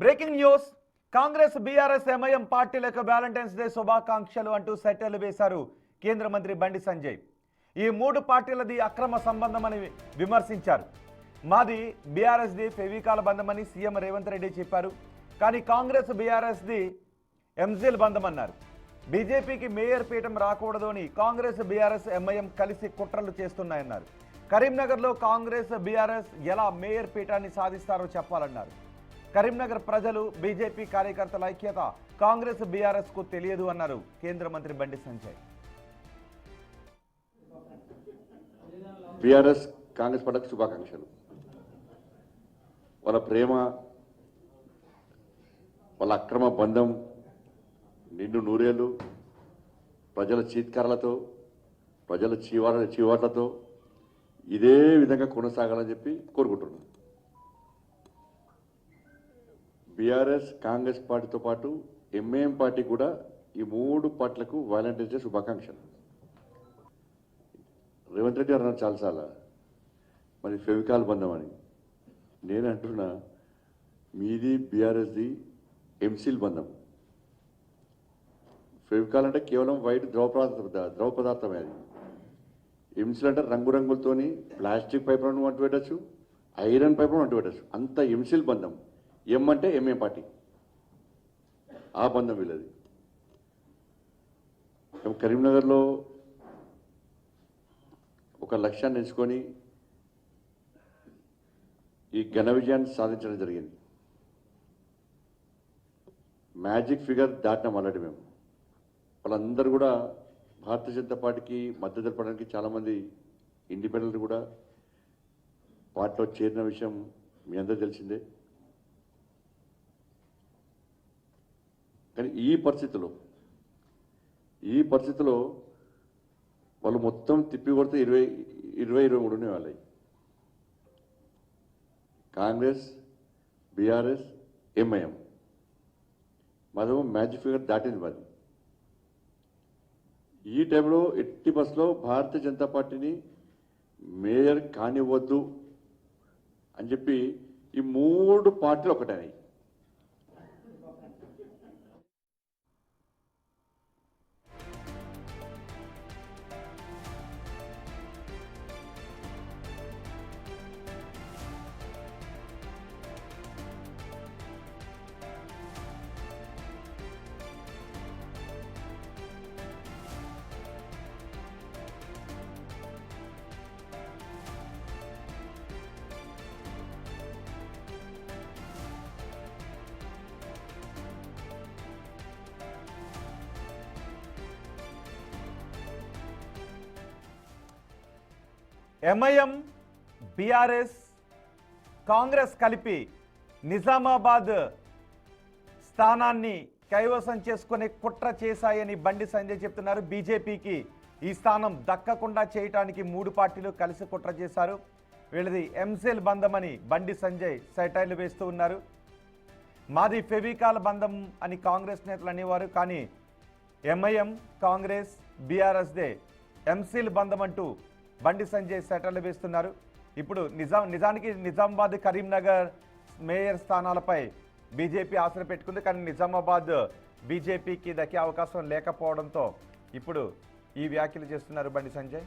Breaking news Congress BRS MIM పార్టీలకు Valentine's day శుభాకాంక్షలు అంటూ సెటైర్లు వేశారు కేంద్ర మంత్రి బండి సంజయ్. ఈ మూడు పార్టీలది అక్రమ సంబంధమని విమర్శించారు. మాది బీఆర్ఎస్ది ఫెవికాల్ బంధమని సీఎం రేవంత్ రెడ్డి చెప్పారు. కానీ కాంగ్రెస్ బీఆర్ఎస్ది ఎంజిల్ బంధమన్నారు. బీజేపీకి మేయర్ పీఠం రాకూడదు అని కాంగ్రెస్ బీఆర్ఎస్ ఎంఐఎం కలిసి కుట్రలు చేస్తున్నాయన్నారు. కరీంనగర్లో కాంగ్రెస్ బీఆర్ఎస్ ఎలా మేయర్ పీఠాన్ని సాధిస్తారో చెప్పాలన్నారు. కరీంనగర్ ప్రజలు బీజేపీ కార్యకర్తల ఐక్యత కాంగ్రెస్ బీఆర్ఎస్ కు తెలియదు అన్నారు కేంద్ర మంత్రి బండి సంజయ్. బీఆర్ఎస్ కాంగ్రెస్ పార్టీకి శుభాకాంక్షలు. వాళ్ళ ప్రేమ, వాళ్ళ అక్రమ బంధం నిండు నూరేళ్లు ప్రజల చీత్కారాలతో, ప్రజల చీవాట్లతో ఇదే విధంగా కొనసాగాలని చెప్పి కోరుకుంటున్నాను. బీఆర్ఎస్ కాంగ్రెస్ పార్టీతో పాటు ఎంఐఎం పార్టీ కూడా ఈ మూడు పార్టీలకు వాలంటీర్స్ డే శుభాకాంక్షలు. రేవంత్ రెడ్డి అన్నారు చాలాసార్లు మరి ఫెవికాల్ బంధం అని. నేను అంటున్నా మీది బీఆర్ఎస్ది ఎంసిల్ బంధం. ఫెవికాల్ అంటే కేవలం వైట్ ద్రవ పదార్థమే. అది ఎంసిల్ అంటే రంగురంగులతోని ప్లాస్టిక్ పైపులను అంటు పెట్టచ్చు, ఐరన్ పైపులను అంటు పెట్టచ్చు. అంత ఎంసిల్ బంధం. ఎం అంటే ఎంఏ పార్టీ, ఆ బంధం వీళ్ళది. కరీంనగర్లో ఒక లక్ష్యాన్ని ఎంచుకొని ఈ ఘన విజయాన్ని సాధించడం జరిగింది. మ్యాజిక్ ఫిగర్ దాటినాం ఆల్రెడీ మేము. వాళ్ళందరూ కూడా భారతీయ జనతా పార్టీకి మద్దతు తెలపడానికి చాలామంది ఇండిపెండెంట్ కూడా పార్టీలో చేరిన విషయం మీ అందరూ తెలిసిందే. కానీ ఈ పరిస్థితిలో వాళ్ళు మొత్తం తిప్పి కొడితే 23 వాళ్ళవి. కాంగ్రెస్, బీఆర్ఎస్, ఎంఐఎం మాదేమో మ్యాజిక్ ఫిగర్ దాటింది మాది. ఈ టైంలో ఎట్టి బస్సులో భారతీయ జనతా పార్టీని మేయర్ కానివ్వద్దు అని చెప్పి ఈ మూడు పార్టీలు ఒకటైనాయి. ఎంఐఎం, బీఆర్ఎస్, కాంగ్రెస్ కలిపి నిజామాబాద్ స్థానాన్ని కైవసం చేసుకునే కుట్ర చేశాయని బండి సంజయ్ చెప్తున్నారు. బీజేపీకి ఈ స్థానం దక్కకుండా చేయటానికి మూడు పార్టీలు కలిసి కుట్ర చేశారు. వీళ్ళది ఎంసెల్ బంధమని బండి సంజయ్ సెటైర్లు వేస్తూ ఉన్నారు. మాది ఫెవికాల్ బంధం అని కాంగ్రెస్ నేతలు అనేవారు. కానీ ఎంఐఎం, కాంగ్రెస్, బీఆర్ఎస్దే ఎంసీల్ బంధం అంటూ బండి సంజయ్ సెటైర్లు వేస్తున్నారు. ఇప్పుడు నిజానికి నిజామాబాద్, కరీంనగర్ మేయర్ స్థానాలపై బీజేపీ ఆశలు పెట్టుకుంది. కానీ నిజామాబాద్ బీజేపీకి దక్కే అవకాశం లేకపోవడంతో ఇప్పుడు ఈ వ్యాఖ్యలు చేస్తున్నారు బండి సంజయ్.